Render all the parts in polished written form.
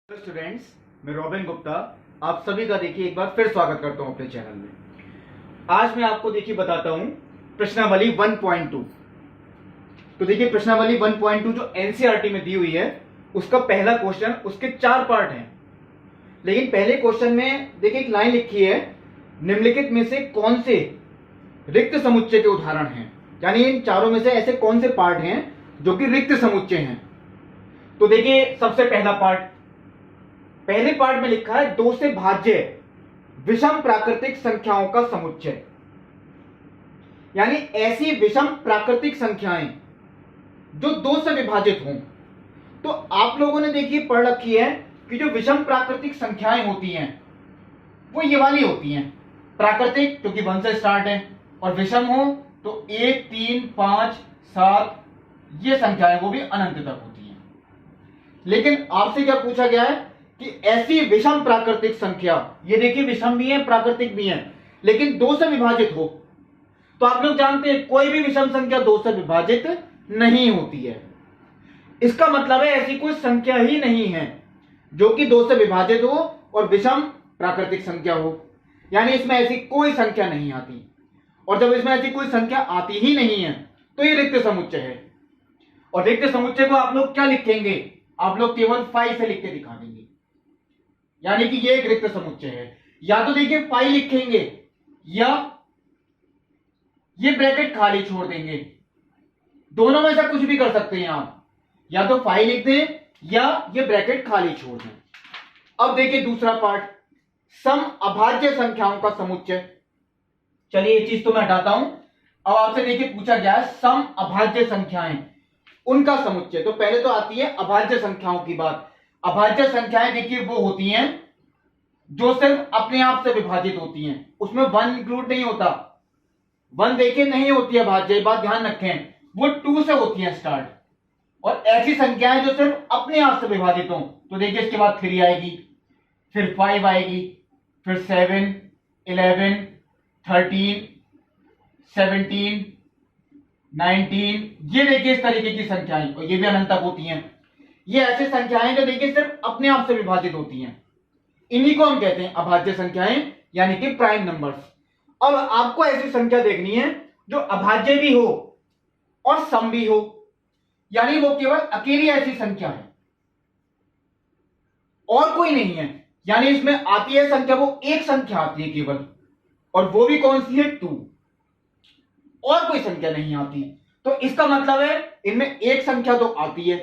Students, मैं robin Gupta आप सभी का देखिए एक बार फिर स्वागत करता हूं अपने चैनल में। आज मैं आपको देखिए बताता हूं प्रश्नावली 1.2। तो देखिए प्रश्नावली 1.2 जो एनसीईआरटी में दी हुई है उसका पहला क्वेश्चन, उसके 4 पार्ट हैं। लेकिन पहले क्वेश्चन में देखिए एक लाइन लिखी है, निम्नलिखित में से कौन से रिक्त समुच्चय के उदाहरण हैं। यानी इन चारों में से ऐसे कौन से पार्ट हैं जो कि रिक्त समुच्चय हैं। तो देखिए सबसे पहला पार्ट, पहले पार्ट में लिखा है 2 से भाज्य विषम प्राकृतिक संख्याओं का समुच्चय। यानी ऐसी विषम प्राकृतिक संख्याएं जो 2 से विभाजित हों। तो आप लोगों ने देखिए पढ़ रखी है कि जो विषम प्राकृतिक संख्याएं होती हैं वो ये वाली होती हैं, प्राकृतिक क्योंकि 1 से स्टार्ट है, और विषम हो तो 1, 3, 5, 7 ये संख्याएं वो भी अनंत तक होती हैं। लेकिन आपसे क्या पूछा गया है कि ऐसी विषम प्राकृतिक संख्या, ये देखिए विषम भी है प्राकृतिक भी है, लेकिन 2 से विभाजित हो। तो आप लोग जानते हैं कोई भी विषम संख्या 2 से विभाजित नहीं होती है। इसका मतलब है ऐसी कोई संख्या ही नहीं है जो कि 2 से विभाजित हो और विषम प्राकृतिक संख्या हो। यानी इसमें ऐसी कोई संख्या नहीं आती, और जब इसमें ऐसी कोई संख्या आती ही नहीं है तो ये रिक्त समुच्चय है। और रिक्त समुच्चय को आप लोग क्या लिखेंगे, आप लोग केवल 5 से लिख के दिखा देंगे, यानी कि ये एक रिक्त समुच्चय है। या तो देखिए 5 लिखेंगे या ये ब्रैकेट खाली छोड़ देंगे, दोनों में से कुछ भी कर सकते हैं आप, या तो 5 लिख दें या ये ब्रैकेट खाली छोड़ दें। अब देखिए दूसरा पार्ट, सम अभाज्य संख्याओं का समुच्चय। चलिए ये चीज तो मैं हटाता हूं। अब आपसे देखिए पूछा गया है सम अभाज्य संख्याएं, उनका समुच्चय। तो पहले तो आती है अभाज्य संख्याओं की बात। अभाज्य संख्याएं देखिए वो होती हैं जो सिर्फ अपने आप से विभाजित होती हैं, उसमें 1 इंक्लूड नहीं होता। 1 देखिए नहीं होती है भाज्य, बात ध्यान रखें, वो 2 से होती है स्टार्ट। और ऐसी संख्याएं जो सिर्फ अपने आप से विभाजित हो, तो देखिए इसके बाद 3 आएगी, फिर 5 आएगी, फिर 7, 11, 13, 17, 19, ये देखिए इस तरीके की संख्याएं, और ये भी अनंत तक होती हैं। ये ऐसी संख्याएं जो देखिए सिर्फ अपने आप से विभाजित होती हैं, इन्हीं को हम कहते हैं अभाज्य संख्याएं, यानी कि प्राइम नंबर्स। अब आपको ऐसी संख्या देखनी है जो अभाज्य भी हो और सम भी हो, यानी वो केवल अकेली ऐसी संख्या है और कोई नहीं है। यानी इसमें आती है संख्या, वो एक संख्या आती है केवल, और वो भी कौन सी है, 2, और कोई संख्या नहीं आती। तो इसका मतलब है इनमें एक संख्या तो आती है,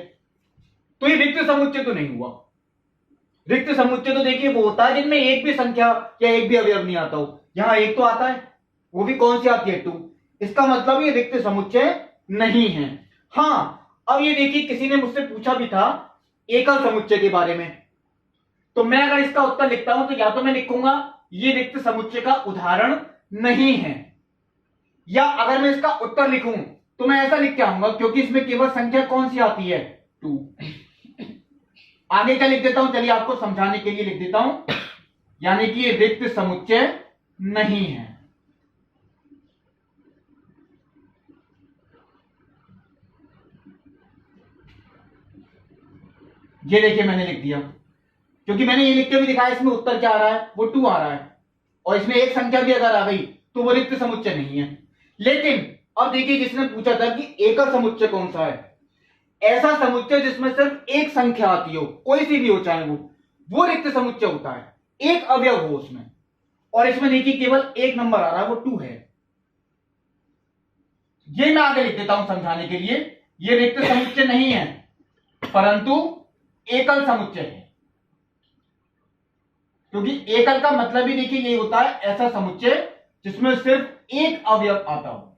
तो ये रिक्त समुच्चय तो नहीं हुआ। रिक्त समुच्चय तो देखिए वो होता है जिनमें एक भी संख्या या एक भी अवयव नहीं आता हो। यहां एक तो आता है, वो भी कौन सी आती है, 2। इसका मतलब ये रिक्त समुच्चय नहीं है। हां, अब ये देखिए किसी ने मुझसे पूछा भी था एकल समुच्चय के बारे में। तो मैं अगर इसका उत्तर लिखता हूं तो या तो मैं लिखूंगा ये रिक्त समुच्चय का उदाहरण नहीं है, या अगर मैं इसका उत्तर लिखूं तो मैं ऐसा लिख के आऊंगा क्योंकि इसमें केवल संख्या कौन सी आती है, 2। आगे क्या लिख देता हूं, चलिए आपको समझाने के लिए लिख देता हूं, यानी कि ये रिक्त समुच्चय नहीं है। ये देखिए मैंने लिख दिया, क्योंकि मैंने ये लिख के भी दिखाया इसमें उत्तर क्या आ रहा है, वो 2 आ रहा है, और इसमें एक संख्या भी अगर आ गई तो वो रिक्त समुच्चय नहीं है। लेकिन अब देखिए जिसने पूछा था कि एकल समुच्चय कौन सा है, ऐसा समुच्चय जिसमें सिर्फ एक संख्या आती हो, कोई सी भी हो चाहे वो रिक्त समुच्चय होता है, एक अवयव हो उसमें। और इसमें देखिए केवल एक नंबर आ रहा है, वो 2 है। ये मैं आगे लिख देता हूं समझाने के लिए, ये रिक्त समुच्चय नहीं है परंतु एकल समुच्चय है। क्योंकि एकल का मतलब ही देखिए यही होता है, ऐसा समुच्चय जिसमें सिर्फ एक अवयव आता हो।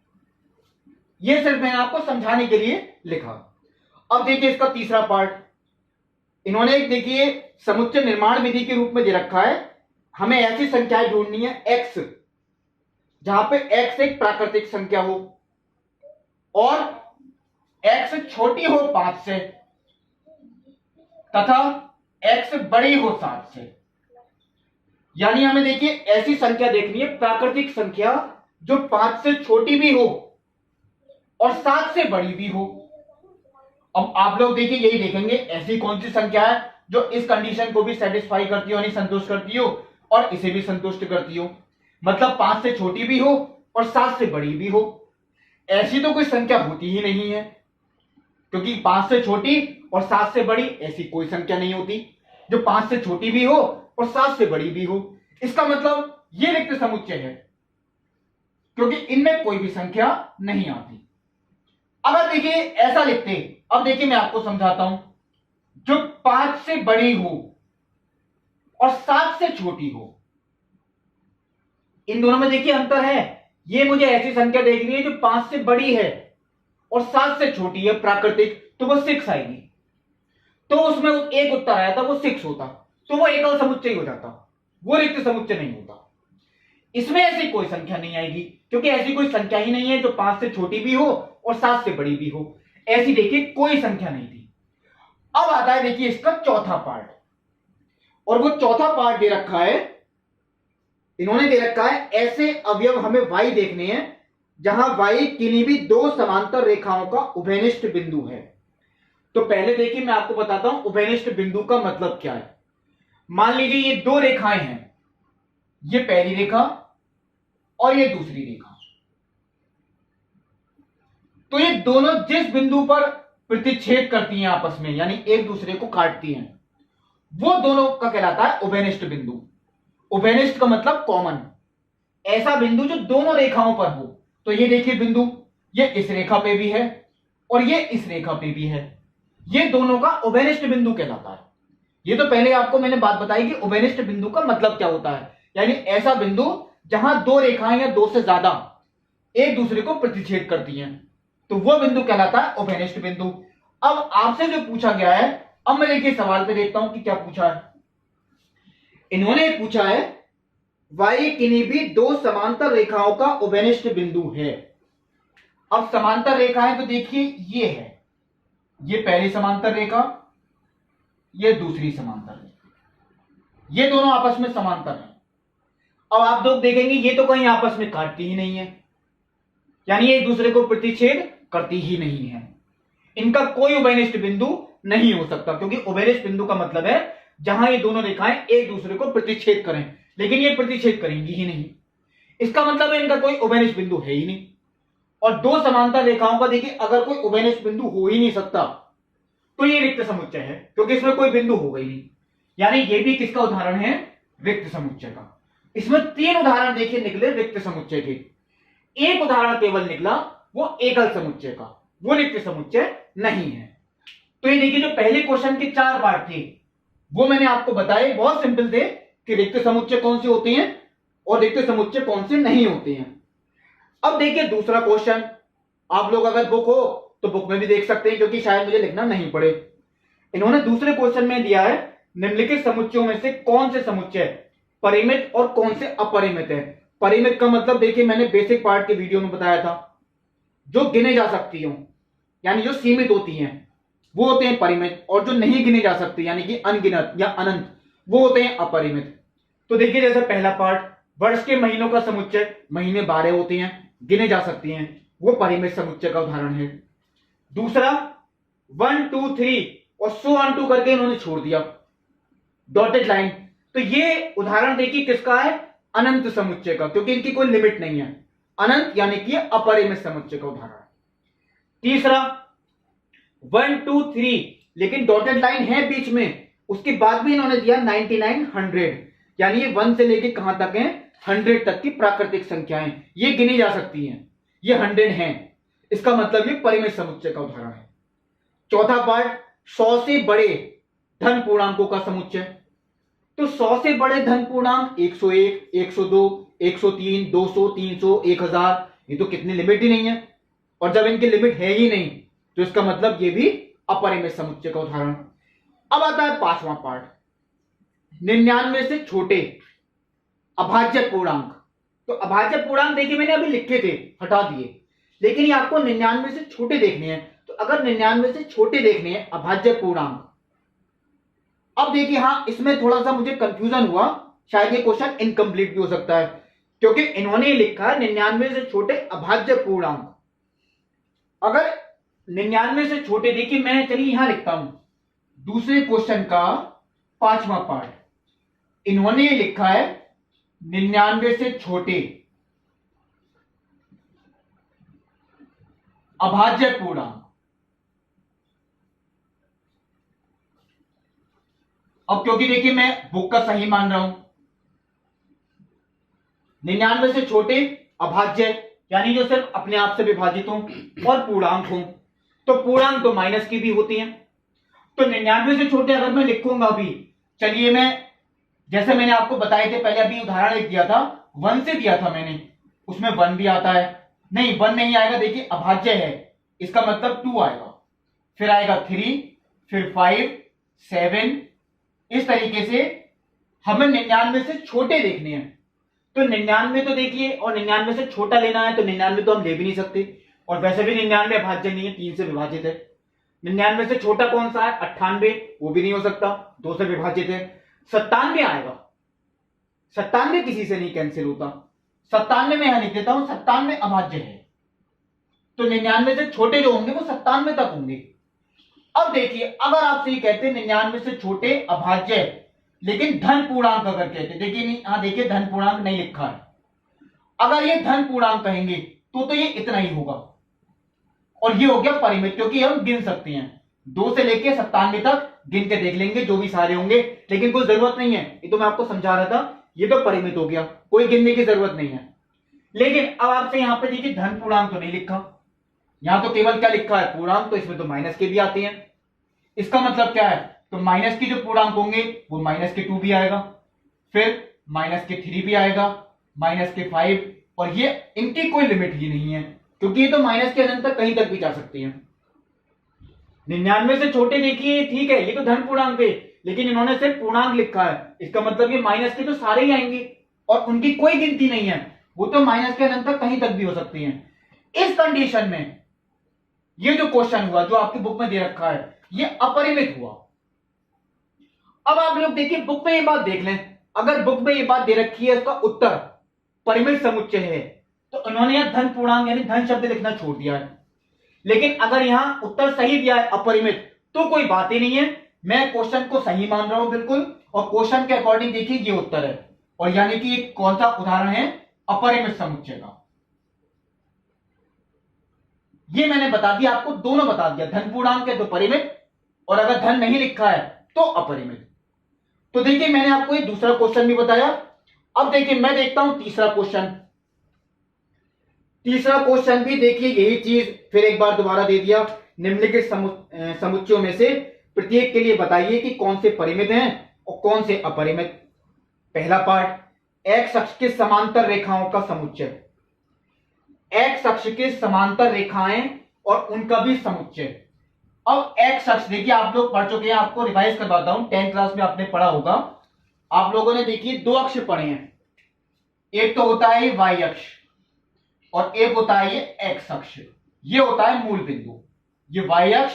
यह सिर्फ मैंने आपको समझाने के लिए लिखा। अब देखिए इसका तीसरा पार्ट, इन्होंने एक देखिए समुच्चय निर्माण विधि के रूप में दे रखा है। हमें ऐसी संख्याएं ढूंढनी है x, जहां पे x एक प्राकृतिक संख्या हो और x छोटी हो 5 से तथा x बड़ी हो 7 से। यानी हमें देखिए ऐसी संख्या देखनी है, प्राकृतिक संख्या जो 5 से छोटी भी हो और 7 से बड़ी भी हो। अब आप लोग देखिए यही देखेंगे ऐसी कौन सी संख्या है जो इस कंडीशन को भी सेटिस्फाई करती हो यानी संतुष्ट करती हो और इसे भी संतुष्ट करती हो, मतलब 5 से छोटी भी हो और 7 से बड़ी भी हो। ऐसी तो कोई संख्या होती ही नहीं है, क्योंकि 5 से छोटी और 7 से बड़ी ऐसी कोई संख्या नहीं होती जो 5 से छोटी भी हो और 7 से बड़ी भी हो। इसका मतलब ये रिक्त समुच्चय है, क्योंकि इनमें कोई भी संख्या नहीं आती। अगर देखिए ऐसा लिखते, अब देखिए मैं आपको समझाता हूं, जो 5 से बड़ी हो और 7 से छोटी हो, इन दोनों में देखिए अंतर है। ये मुझे ऐसी संख्या देखनी है जो 5 से बड़ी है और 7 से छोटी है प्राकृतिक, तो वो 6 आएगी। तो उसमें एक उत्तर आया था, वो 6 होता, तो वो एकल समुच्चय हो जाता, वो रिक्त समुच्चय नहीं होता। इसमें ऐसी कोई संख्या नहीं आएगी, क्योंकि ऐसी कोई संख्या ही नहीं है जो 5 से छोटी भी हो और 7 से बड़ी भी हो। ऐसी देखिए कोई संख्या नहीं थी। अब आता है देखिए इसका चौथा पार्ट, और वो चौथा पार्ट दे रखा है, इन्होंने दे रखा है ऐसे अवयव हमें y देखने हैं जहां y किन्हीं भी दो समांतर रेखाओं का उभयनिष्ठ बिंदु है। तो पहले देखिए मैं आपको बताता हूं उभयनिष्ठ बिंदु का मतलब क्या है। मान लीजिए ये दो रेखाएं हैं, ये पहली रेखा और ये दूसरी रेखा, तो ये दोनों जिस बिंदु पर प्रतिच्छेद करती हैं आपस में, यानी एक दूसरे को काटती हैं, वो दोनों का कहलाता है उभयनिष्ठ बिंदु। उभयनिष्ठ का मतलब कॉमन, ऐसा बिंदु जो दोनों रेखाओं पर हो। तो ये देखिए बिंदु, ये इस रेखा पे भी है और ये इस रेखा पे भी है, ये दोनों का उभयनिष्ठ बिंदु कहलाता है। ये तो पहले आपको मैंने बात बताई कि उभयनिष्ठ बिंदु का मतलब क्या होता है, यानी ऐसा बिंदु जहां दो रेखाएं या दो से ज्यादा एक दूसरे को प्रतिच्छेद करती हैं, तो वो बिंदु कहलाता है उभयनिष्ठ बिंदु। अब आपसे जो पूछा गया है, अब मैं देखिए सवाल पे देखता हूं कि क्या पूछा है। इन्होंने पूछा है y किन्हीं भी दो समांतर रेखाओं का उभयनिष्ठ बिंदु है। अब समांतर रेखा है तो देखिए ये है, ये पहली समांतर रेखा, ये दूसरी समांतर रेखा, ये दोनों आपस में समांतर हैं। अब आप लोग देखेंगे ये तो कहीं आपस में काटती ही नहीं है, यानी एक दूसरे को प्रतिच्छेद करती ही नहीं है। इनका कोई उभयनिष्ठ बिंदु नहीं हो सकता, क्योंकि उभयनिष्ठ बिंदु का मतलब है जहां ये दोनों रेखाएं एक दूसरे को प्रतिच्छेद करें, लेकिन ये प्रतिच्छेद करेंगी ही नहीं। इसका मतलब है इनका कोई उभयनिष्ठ बिंदु है ही नहीं। और दो समांतर रेखाओं का देखिए अगर कोई उभयनिष्ठ बिंदु हो ही नहीं सकता तो ये रिक्त समुच्चय है, क्योंकि इसमें कोई बिंदु होगा ही नहीं। यानी ये भी किसका उदाहरण है? रिक्त समुच्चय का। इसमें 3 उदाहरण देखिए निकले रिक्त समुच्चय के, एक उदाहरण केवल निकला वो एकल समुच्चय का, वो रिक्त समुच्चय नहीं है। तो ये देखिए जो पहले क्वेश्चन के 4 पार्ट थे वो मैंने आपको बताए, बहुत सिंपल थे कि रिक्त समुच्चय कौन से होते हैं और रिक्त समुच्चय कौन से नहीं होते हैं। अब देखिए दूसरा क्वेश्चन, आप लोग अगर बुक हो तो बुक में भी देख सकते हैं, क्योंकि शायद मुझे लिखना नहीं पड़े। इन्होंने दूसरे क्वेश्चन में दिया है निम्नलिखित समुच्चयों में से कौन से समुच्चय परिमित और कौन से अपरिमित है। परिमित का मतलब देखिए मैंने बेसिक पार्ट के वीडियो में बताया था, जो गिने जा सकती हो यानी जो सीमित होती हैं वो होते हैं परिमित, और जो नहीं गिने जा सकती यानी कि अनगिनत या अनंत वो होते हैं अपरिमित। तो देखिए जैसे पहला पार्ट, वर्ष के महीनों का समुच्चय, महीने 12 होते हैं, गिने जा सकती हैं, वो परिमित समुच्चय का उदाहरण है। दूसरा 1 2 3 और सो ऑन टू करके इन्होंने छोड़ दिया डॉटेड लाइन, तो ये उदाहरण देखिए किसका है? अनंत समुच्चय का, क्योंकि इनकी कोई लिमिट नहीं है। अनंत यानी कि अपरिमित समुच्चय का उदाहरण। तीसरा 1 2 3 लेकिन डॉटेड लाइन है बीच में, उसके बाद भी इन्होंने दिया 99 100, यानी ये 1 से लेके कहां तक है? 100 तक की प्राकृतिक संख्याएं, ये गिनी जा सकती हैं, ये 100 हैं। इसका मतलब ये परिमित समुच्चय का उदाहरण है। चौथा पार्ट 100 से बड़े धन पूर्णांकों का समुच्चय, तो 100 से बड़े धन पूर्णांक 101 102 103 200 300 1000, ये तो कितनी लिमिट ही नहीं है, और जब इनकी लिमिट है ही नहीं तो इसका मतलब ये भी अपरिमित समुच्चय का उदाहरण। अब आता है 5वां पार्ट, 99 से छोटे अभाज्य पूर्णांक। तो अभाज्य पूर्णांक देखिए मैंने अभी लिखे थे, हटा दिए, लेकिन ये आपको 99 से छोटे देखने हैं। तो अगर 99 से छोटे देखने हैं अभाज्य पूर्णांक, अब देखिए हाँ इसमें थोड़ा सा मुझे कंफ्यूजन हुआ, शायद ये क्वेश्चन इनकम्प्लीट भी हो सकता है, क्योंकि इन्होंने लिखा है 99 से छोटे अभाज्य पूर्णांक। अगर 99 से छोटे, देखिए मैं चलिए यहां लिखता हूं दूसरे क्वेश्चन का पांचवा पार्ट इन्होंने ये लिखा है 99 से छोटे अभाज्य पूर्णांक। अब क्योंकि देखिए मैं बुक का सही मान रहा हूं, 99 से छोटे अभाज्य यानी जो सिर्फ अपने आप से विभाजित हो और पूर्णांक हो, तो पूर्णांक तो माइनस की भी होती हैं। तो 99 से छोटे अगर मैं लिखूंगा अभी, चलिए मैं जैसे मैंने आपको बताए थे पहले, अभी उदाहरण एक दिया था 1 से दिया था मैंने, उसमें 1 भी आता है, नहीं 1 नहीं आएगा, देखिए अभाज्य है, इसका मतलब 2 आएगा, फिर आएगा 3, फिर 5, 7, इस तरीके से हमें 99 से छोटे देखने हैं। तो 99 तो देखिए, और 99 से छोटा लेना है, तो 99 तो हम ले भी नहीं सकते, और वैसे भी 99 अभाज्य नहीं है, 3 से विभाजित है। 99 से छोटा कौन सा है? 98, वो भी नहीं हो सकता, 2 से विभाजित है। 97 आएगा, 97 किसी से नहीं कैंसिल होता, 97 में यहां लिख देता हूं, 97 अभाज्य है। तो 99 से छोटे जो होंगे वो 97 तक होंगे। अब देखिए अगर आपसे ये कहते हैं 99 से छोटे अभाज्य लेकिन धन पूर्णांक अगर कहते, देखिए नहीं, हाँ देखिए धन पूर्णांक नहीं लिखा है, अगर ये धन पूर्णांक कहेंगे तो ये इतना ही होगा, और ये हो गया परिमित, क्योंकि हम गिन सकते हैं 2 से लेके 97 तक गिन के देख लेंगे जो भी सारे होंगे, लेकिन कोई जरूरत नहीं है, ये तो मैं आपको समझा रहा था, ये तो परिमित हो गया, कोई गिनने की जरूरत नहीं है। लेकिन अब आपसे यहां पे देखिए धन पूर्णांक तो नहीं लिखा, यहां तो केवल क्या लिखा है? पूर्णांक, तो इसमें तो माइनस के भी आते हैं। इसका मतलब क्या है? तो माइनस के जो पूर्णांक होंगे वो माइनस के 2 भी आएगा, फिर माइनस के 3 भी आएगा, माइनस के 5, और ये इनकी कोई लिमिट ही नहीं है, क्योंकि ये तो माइनस के अनंत तक कहीं तक भी जा सकती है। 99 से छोटे देखिए ठीक है, ये तो धन पूर्णांक है, लेकिन इन्होंने सिर्फ पूर्णांक लिखा है, इसका मतलब ये माइनस के तो सारे ही आएंगे और उनकी कोई गिनती नहीं है, वो तो माइनस के अनंत तक कहीं तक भी हो सकती हैं। इस कंडीशन में ये जो क्वेश्चन हुआ जो आपकी बुक में दे रखा है ये अपरिमित हुआ। अब आप लोग देखिए बुक में ये बात देख लें, अगर बुक में ये बात दे रखी है इसका उत्तर परिमित समुच्चय है, तो उन्होंने यहां धन पूर्णांक यानी धन शब्द लिखना छोड़ दिया है। लेकिन अगर यहां उत्तर सही दिया है अपरिमित, तो कोई बात ही नहीं है, मैं क्वेश्चन को सही मान रहा हूं बिल्कुल, और क्वेश्चन के अकॉर्डिंग देखिए ये उत्तर है, और यानी कि एक कौन सा उदाहरण है? अपरिमित समुच्चय का। ये मैंने बता दिया आपको, दोनों बता दिया, धन पूर्णांक है तो परिमित, और अगर धन नहीं लिखा है तो अपरिमित। तो देखिए मैंने आपको ये दूसरा क्वेश्चन भी बताया। अब देखिए मैं देखता हूं तीसरा क्वेश्चन। तीसरा क्वेश्चन भी देखिए यही चीज फिर एक बार दोबारा दे दिया, निम्नलिखित समुच्चयों में से प्रत्येक के लिए बताइए कि कौन से परिमित हैं और कौन से अपरिमित। पहला पार्ट, एक्स अक्ष के समांतर रेखाओं का समुच्चय, एक्स अक्ष के समांतर रेखाएं और उनका भी समुच्चय। अब एक्स अक्ष देखिए आप लोग पढ़ चुके हैं, आपको रिवाइज करवाता हूं, 10th क्लास में आपने पढ़ा होगा, आप लोगों ने देखिए 2 अक्ष पढ़े हैं, एक तो होता है वाई अक्ष और एक होता है ये एक्स अक्ष, ये होता है मूल बिंदु, ये वाई अक्ष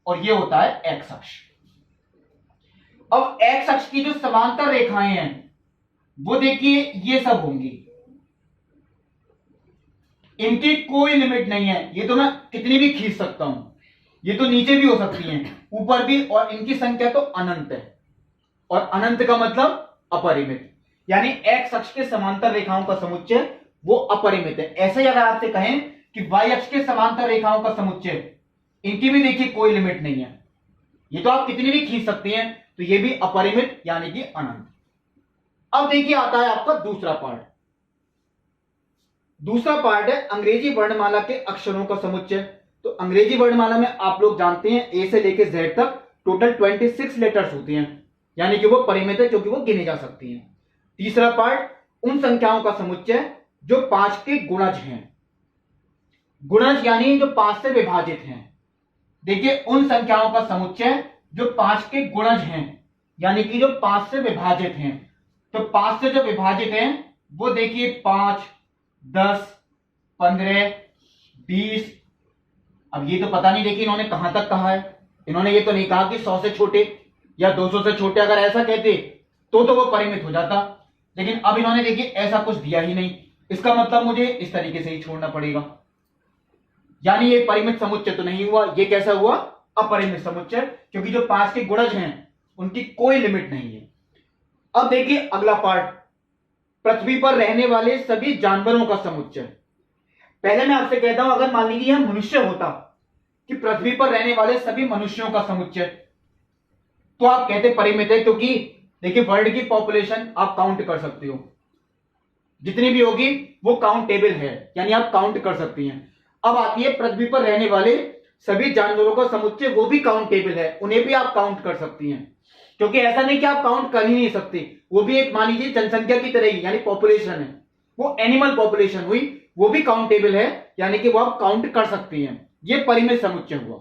और ये होता है एक्स अक्ष। अब एक्स अक्ष की जो समांतर रेखाएं हैं वो देखिए ये सब होंगी, इनकी कोई लिमिट नहीं है, ये तो मैं कितनी भी खींच सकता हूं, ये तो नीचे भी हो सकती हैं, ऊपर भी, और इनकी संख्या तो अनंत है, और अनंत का मतलब अपरिमित, यानी एक्स अक्ष के समांतर रेखाओं का समुच्चय वो अपरिमित है। ऐसे ही अगर आपसे कहें कि वाई अक्ष के समांतर रेखाओं का समुच्चय, इनकी भी देखिए कोई लिमिट नहीं है, ये तो आप कितनी भी खींच सकते हैं, तो ये भी अपरिमित यानी कि अनंत। अब देखिए आता है आपका दूसरा पार्ट। दूसरा पार्ट है अंग्रेजी वर्णमाला के अक्षरों का समुच्चय। तो अंग्रेजी वर्णमाला में आप लोग जानते हैं ए से लेकर जेड तक टोटल 26 लेटर्स होते हैं, यानी कि वो परिमित है क्योंकि वो गिने जा सकती हैं। तीसरा पार्ट, उन संख्याओं का समुच्चय जो 5 के गुणज हैं, गुणज यानी जो 5 से विभाजित हैं। देखिए उन संख्याओं का समुच्चय जो 5 के गुणज हैं, यानी कि जो 5 से विभाजित हैं। तो 5 से जो विभाजित हैं वो देखिए 5, 10, 15, 20। अब ये तो पता नहीं देखिए इन्होंने कहां तक कहा है, इन्होंने ये तो नहीं कहा कि 100 से छोटे या 200 से छोटे, अगर ऐसा कहते तो वो परिमित हो जाता, लेकिन अब इन्होंने देखिए ऐसा कुछ दिया ही नहीं, इसका मतलब मुझे इस तरीके से ही छोड़ना पड़ेगा, यानी ये परिमित समुच्चय तो नहीं हुआ, ये कैसा हुआ? अपरिमित समुच्चय, क्योंकि जो 5 के गुणज हैं उनकी कोई लिमिट नहीं है। अब देखिए अगला पार्ट, पृथ्वी पर रहने वाले सभी जानवरों का समुच्चय। पहले मैं आपसे कहता हूं, अगर मान लीजिए यह मनुष्य होता कि पृथ्वी पर रहने वाले सभी मनुष्यों का समुच्चय, तो आप कहते परिमित है, क्योंकि देखिए वर्ल्ड की पॉपुलेशन आप काउंट कर सकते हो, जितनी भी होगी वो काउंटेबल है, यानी आप काउंट कर सकती हैं। अब आती है पृथ्वी पर रहने वाले सभी जानवरों का समुच्चय, वो भी काउंटेबल है, उन्हें भी आप काउंट कर सकती हैं, क्योंकि ऐसा नहीं कि आप काउंट कर ही नहीं सकते, वो भी एक मान लीजिए जनसंख्या की तरह ही, यानी पॉपुलेशन है, वो एनिमल पॉपुलेशन हुई, वो भी काउंटेबल है, यानी कि वो आप काउंट कर सकती हैं। ये परिमित समुच्चय हुआ।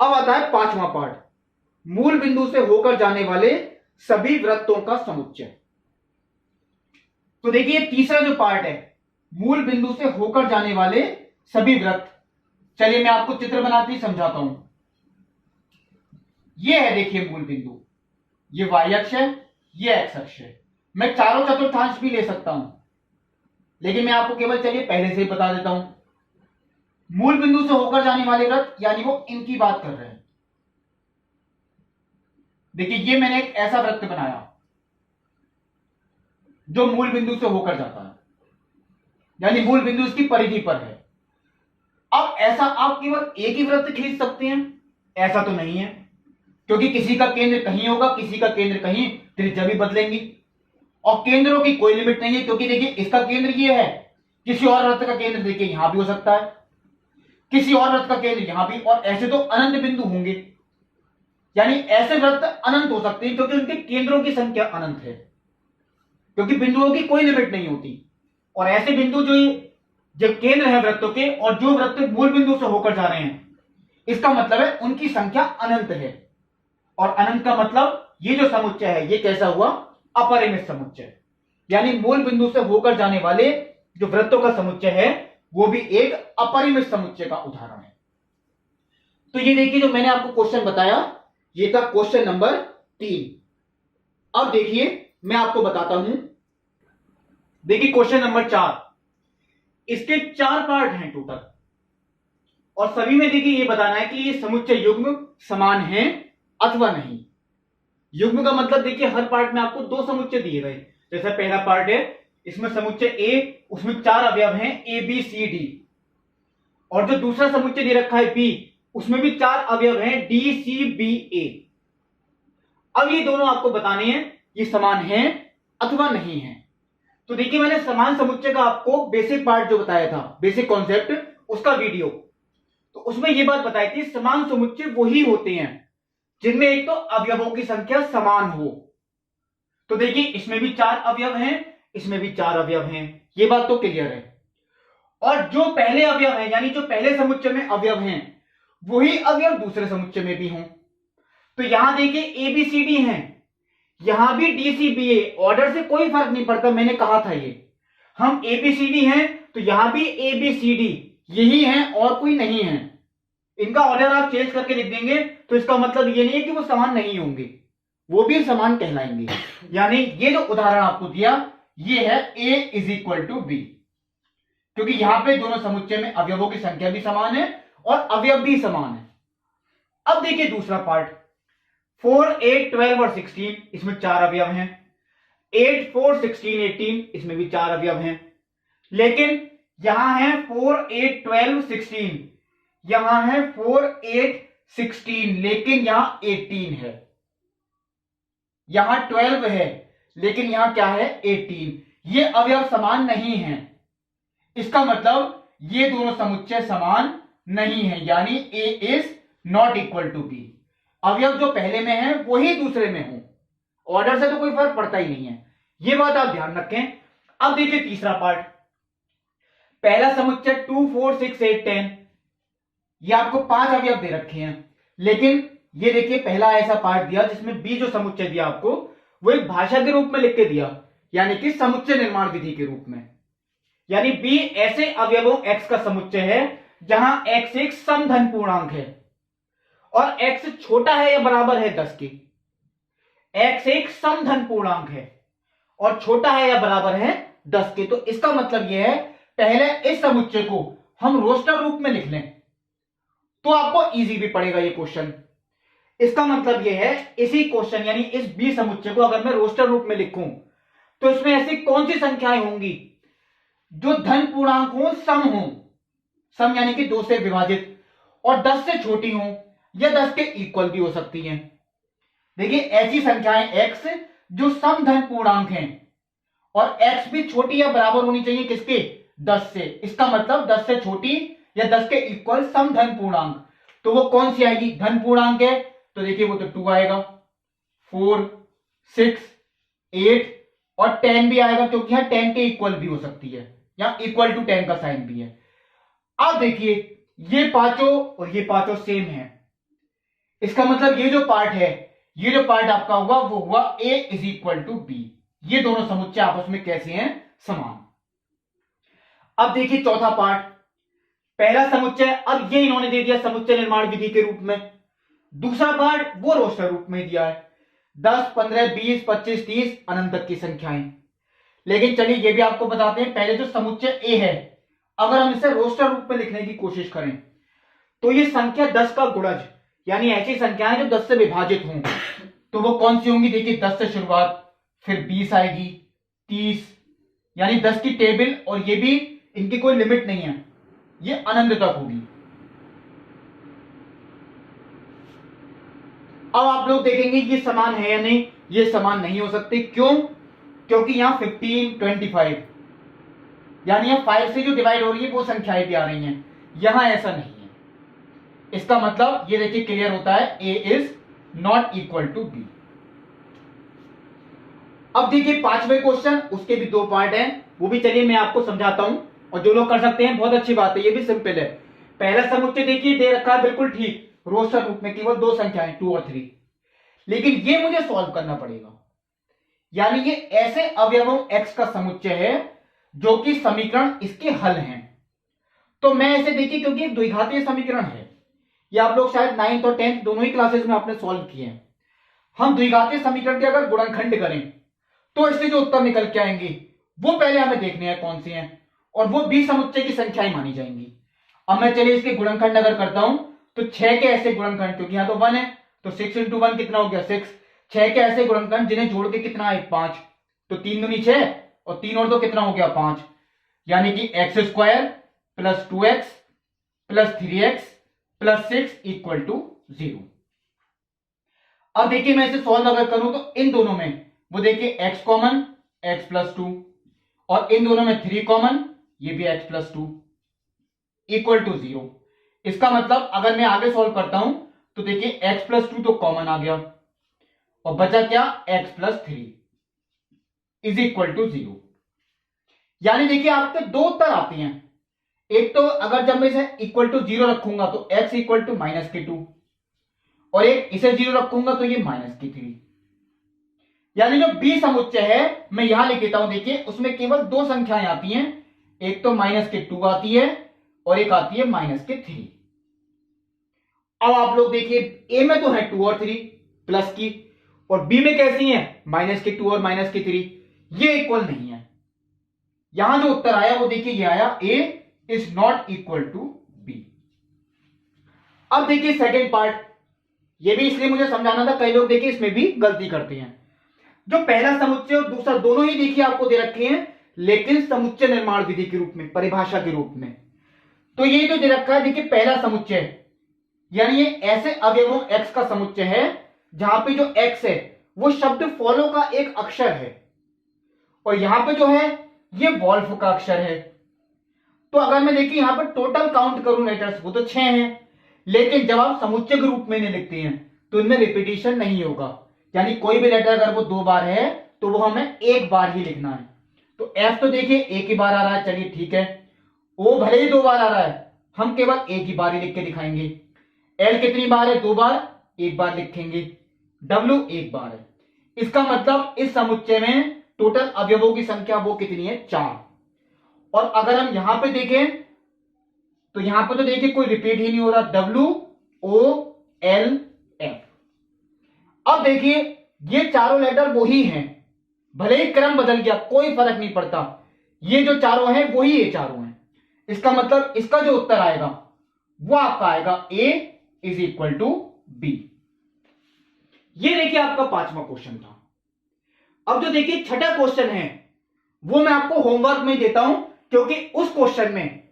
अब आता है पांचवा पार्ट, मूल बिंदु से होकर जाने वाले सभी वृत्तों का समुच्चय। तो देखिए तीसरा जो पार्ट है, मूल बिंदु से होकर जाने वाले सभी वृत्त। चलिए मैं आपको चित्र बनाते ही समझाता हूं। ये है देखिए मूल बिंदु, ये वाई अक्ष है, ये एक्स अक्ष है। मैं चारों चतुर्थांश भी ले सकता हूं, लेकिन मैं आपको केवल चलिए पहले से ही बता देता हूं। मूल बिंदु से होकर जाने वाले वृत्त, यानी वो इनकी बात कर रहे हैं। देखिए ये मैंने एक ऐसा वृत्त बनाया जो मूल बिंदु से होकर जाता है, यानी मूल बिंदु इसकी परिधि पर है। अब ऐसा आप केवल एक ही वृत्त खींच सकते हैं, ऐसा तो नहीं है, क्योंकि किसी का केंद्र कहीं होगा, किसी का केंद्र कहीं, त्रिज्या भी बदलेंगी, और केंद्रों की कोई लिमिट नहीं है, क्योंकि देखिए इसका केंद्र ये है, किसी और वृत्त का केंद्र देखिए यहां भी हो सकता है, किसी और वृत्त का केंद्र यहां भी, और ऐसे तो अनंत बिंदु होंगे, यानी ऐसे वृत्त अनंत हो सकते हैं, क्योंकि उनके केंद्रों की संख्या अनंत है, क्योंकि बिंदुओं की कोई लिमिट नहीं होती। और ऐसे बिंदु जो केंद्र है वृत्तों के, और जो वृत्त मूल बिंदु से होकर जा रहे हैं, इसका मतलब है उनकी संख्या अनंत है। और अनंत का मतलब ये जो समुच्चय है ये कैसा हुआ, अपरिमित समुच्चय, यानी मूल बिंदु से होकर जाने वाले जो वृत्तों का समुच्चय है वो भी एक अपरिमित समुच्चय का उदाहरण है। तो ये देखिए जो मैंने आपको क्वेश्चन बताया, ये था क्वेश्चन नंबर 3। अब देखिए मैं आपको बताता हूं, देखिए क्वेश्चन नंबर 4, इसके 4 पार्ट हैं टोटल, और सभी में देखिए ये बताना है कि ये समुच्चय युग्म समान है अथवा नहीं। युग्म का मतलब देखिए हर पार्ट में आपको 2 समुच्चय दिए गए, जैसे पहला पार्ट है इसमें समुच्चय ए, उसमें 4 अवयव हैं ए बी सी डी, और जो दूसरा समुच्चय दे रखा है बी, उसमें भी 4 अवयव हैं डी सी बी ए। अब ये दोनों आपको बताने हैं ये समान है अथवा नहीं है। तो देखिए मैंने समान समुच्चय का आपको बेसिक पार्ट जो बताया था, बेसिक कॉन्सेप्ट, उसका वीडियो, तो उसमें ये बात बताई थी समान समुच्चय वही होते हैं जिनमें एक तो अवयवों की संख्या समान हो। तो देखिए इसमें भी 4 अवयव हैं, इसमें भी 4 अवयव हैं, ये बात तो क्लियर है। और जो पहले अवयव हैं, यानी जो पहले समुच्चय में अवयव हैं, वही अवयव दूसरे समुच्चय में भी हों। तो यहां देखिए ए बी सी डी हैं, यहां भी डी सी बी ए, ऑर्डर से कोई फर्क नहीं पड़ता, मैंने कहा था ये हम ए बी सी डी हैं, तो यहां भी ए बी सी डी यही हैं और कोई नहीं है। इनका ऑर्डर आप चेंज करके लिख देंगे तो इसका मतलब ये नहीं है कि वो समान नहीं होंगे, वो भी समान कहलाएंगे। यानी ये जो उदाहरण आपको दिया ये है ए इज इक्वल टू बी, क्योंकि यहां पे दोनों समुच्चय में अवयवों की संख्या भी समान है और अवयव भी समान है। अब देखिए दूसरा पार्ट, 4 8 12 और 16, इसमें 4 अवयव हैं, 8 4 16 18, इसमें भी 4 अवयव हैं। लेकिन यहां है 4 8 12 16, यहां है 4 8 16, लेकिन यहां 18 है, यहां 12 है लेकिन यहां क्या है 18। ये अवयव समान नहीं है, इसका मतलब ये दोनों समुच्चय समान नहीं है, यानी A is not equal to B. अवयव जो पहले में है वही दूसरे में हो, ऑर्डर से तो कोई फर्क पड़ता ही नहीं है, ये बात आप ध्यान रखें। अब देखिए तीसरा पार्ट, पहला समुच्चय 2 4 6 8 10, ये आपको 5 अवयव दे रखे हैं, लेकिन ये देखिए पहला ऐसा पार्ट दिया जिसमें बी जो समुच्चय दिया आपको वो एक भाषा के रूप में लिख के दिया, यानी कि समुच्चय निर्माण विधि के रूप में। यानी बी ऐसे अवयवों x का समुच्चय है जहां x एक समधन पूर्णांक है और x छोटा है या बराबर है 10 के। x एक समधन पूर्णांक है और छोटा है या बराबर है 10 के। तो इसका मतलब यह है पहले इस समुच्चय को हम रोस्टर रूप में लिख लें तो आपको इजी भी पड़ेगा ये क्वेश्चन। इसका मतलब यह है इसी क्वेश्चन यानी इस बी समुच्चय को अगर मैं रोस्टर रूप में लिखूं तो इसमें ऐसी कौन सी संख्याएं होंगी जो धन पूर्णांक हो, सम हो, सम यानी कि 2 से विभाजित, और 10 से छोटी हो या 10 के इक्वल भी हो सकती हैं। देखिए ऐसी संख्याएं x जो सम धन पूर्णांक हैं और x भी छोटी या बराबर होनी चाहिए किसके, 10 से। इसका मतलब 10 से छोटी या 10 के इक्वल सम धन पूर्णांक, तो वो कौन सी आएगी, धन पूर्णांक है तो देखिए वो तो 2 आएगा, 4, 6, 8 और 10 भी आएगा क्योंकि यहां 10 के इक्वल भी हो सकती है, या इक्वल टू 10 का साइन भी है। अब देखिए ये पांचों और ये पांचों सेम है, इसका मतलब ये जो पार्ट है, ये जो पार्ट आपका हुआ वो हुआ a is equal to b. ये दोनों समुच्चय आपस में कैसे हैं, समान। अब देखिए चौथा पार्ट, पहला समुच्चय अब ये इन्होंने दे दिया समुच्चय निर्माण विधि के रूप में, दूसरा पार्ट वो रोस्टर रूप में दिया है 10, 15, 20, 25, 30 अनंत तक की संख्याएं। लेकिन चलिए ये भी आपको बताते हैं, पहले जो समुच्चय ए है अगर हम इसे रोस्टर रूप में लिखने की कोशिश करें तो ये संख्या 10 का गुणज यानी ऐसी संख्याएं जो 10 से विभाजित हों, तो वो कौन सी होंगी, देखिए 10 से शुरुआत, फिर 20 आएगी, 30 यानी 10 की टेबल, और ये भी इनकी कोई लिमिट नहीं है, ये अनंत तक होगी। अब आप लोग देखेंगे ये समान है या नहीं, ये समान नहीं हो सकते। क्यों, क्योंकि यहां 15, 25 यानी यहां 5 से जो डिवाइड हो रही है वो संख्याएं भी आ रही हैं, यहां ऐसा नहीं है। इसका मतलब ये देखिए क्लियर होता है a is not equal to b। अब देखिए पांचवें क्वेश्चन, उसके भी 2 पार्ट हैं, वो भी चलिए मैं आपको समझाता हूं, और जो लोग कर सकते हैं बहुत अच्छी बात है, ये भी सिंपल है। पहला समुच्चय देखिए दे रखा है बिल्कुल ठीक रोस्टर रूप में, केवल 2 संख्याएं 2 और 3, लेकिन ये मुझे सॉल्व करना पड़ेगा, यानी ये ऐसे अवयवों x का समुच्चय है जो कि समीकरण इसके हल हैं। तो मैं ऐसे देखिए क्योंकि एक द्विघातीय समीकरण है, ये आप लोग शायद 9th और 10th दोनों ही क्लासेस में आपने सॉल्व किए हैं। हम द्विघातीय समीकरण के अगर गुणनखंड करें तो इससे जो उत्तर निकल के आएंगे वो पहले हमें देखने हैं कौन सी हैं, और वो बी समुच्चय की संख्याएं मानी जाएंगी। अब मैं चलिए इसके गुणनखंड अगर करता हूं तो 6 के ऐसे गुणनखंड, क्योंकि यहां तो 1 है तो 6 इंटू 1 कितना हो गया 6, 6 के ऐसे गुणनखंड जिन्हें जोड़ के कितना है 5, तो 3 दूनी 6 और 3 और 2 कितना हो गया 5, यानी कि x square plus 2x plus 3x plus 6 equal to 0। अब देखिए मैं इसे सॉल्व अगर करूं तो इन दोनों में वो देखिए x कॉमन, x प्लस 2, और इन दोनों में 3 कॉमन, ये भी x प्लस 2 इक्वल टू 0। इसका मतलब अगर मैं आगे सॉल्व करता हूं तो देखिए x प्लस 2 तो कॉमन आ गया और बचा क्या x plus 3 is equal to 0। यानी देखिए आपके 2 उत्तर आते हैं, एक तो अगर जब मैं इसे इक्वल टू 0 रखूंगा तो x इक्वल टू माइनस के 2, और एक इसे 0 रखूंगा तो ये माइनस के 3। यानी जो बी समुच्चय है मैं यहां लिख देता हूं, देखिए उसमें केवल 2 संख्याएं आती हैं, एक तो माइनस के 2 आती है और एक आती है माइनस के 3। अब आप लोग देखिए ए में तो है 2 और 3 प्लस की, और बी में कैसी है माइनस के 2 और माइनस के 3, ये इक्वल नहीं है। यहां जो उत्तर आया वो देखिए ये आया A is not equal to B. अब देखिए सेकेंड पार्ट, ये भी इसलिए मुझे समझाना था, कई लोग देखिए इसमें भी गलती करते हैं। जो पहला समुच्चय और दूसरा दोनों ही देखिए आपको दे रखे हैं, लेकिन समुच्चय निर्माण विधि के रूप में, परिभाषा के रूप में। तो ये जो दे रखा है देखिए पहला समुच्चय, यानी ये ऐसे अवयवों x का समुच्चय है जहां पे जो x है वो शब्द फॉलो का एक अक्षर है, और यहां पे जो है ये वॉल्फ का अक्षर है। तो अगर मैं देखिए यहां पर टोटल काउंट करूं लेटर्स, वो तो 6 हैं, लेकिन जब आप समुच्चय के रूप में इन्हें लिखते हैं तो इनमें रिपीटिशन नहीं होगा, यानी कोई भी लेटर अगर वो 2 बार है तो वो हमें 1 बार ही लिखना है। तो F तो देखिए एक ही बार आ रहा है, चलिए ठीक है। O भले ही 2 बार आ रहा है, हम केवल एक ही बार ही लिख के दिखाएंगे। L कितनी बार है, 2 बार, 1 बार लिखेंगे। W 1 बार है। इसका मतलब इस समुच्चय में टोटल अवयवों की संख्या वो कितनी है 4। और अगर हम यहां पे देखें तो यहां पे तो देखिए कोई रिपीट ही नहीं हो रहा, W O L F। अब देखिए ये चारों लेटर वही हैं, भले ही क्रम बदल गया कोई फर्क नहीं पड़ता, ये जो चारों हैं वही ये चारों हैं। इसका मतलब इसका जो उत्तर आएगा वो आपका आएगा A is equal to B। ये देखिए आपका 5वां क्वेश्चन था। अब जो देखिए छठा क्वेश्चन है वो मैं आपको होमवर्क में देता हूं, क्योंकि उस क्वेश्चन में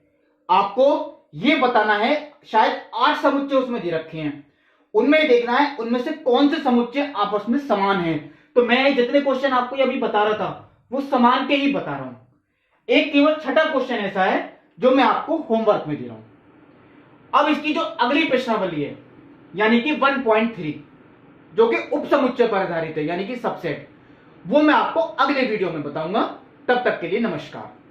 आपको ये बताना है, शायद 8 समुच्चय उसमें दे रखे हैं, उनमें देखना है उनमें से कौन से समुच्चय आपस में समान हैं। तो मैं जितने क्वेश्चन आपको अभी बता रहा था वो समान के ही बता रहा हूं। एक केवल छठा क्वेश्चन ऐसा है जो मैं आपको होमवर्क में दे रहा हूं। अब इसकी जो अगली प्रश्नावली है यानी कि 1.3 जो कि उप समुच्चय पर आधारित है यानी कि सबसेट, वो मैं आपको अगले वीडियो में बताऊंगा। तब तक के लिए नमस्कार।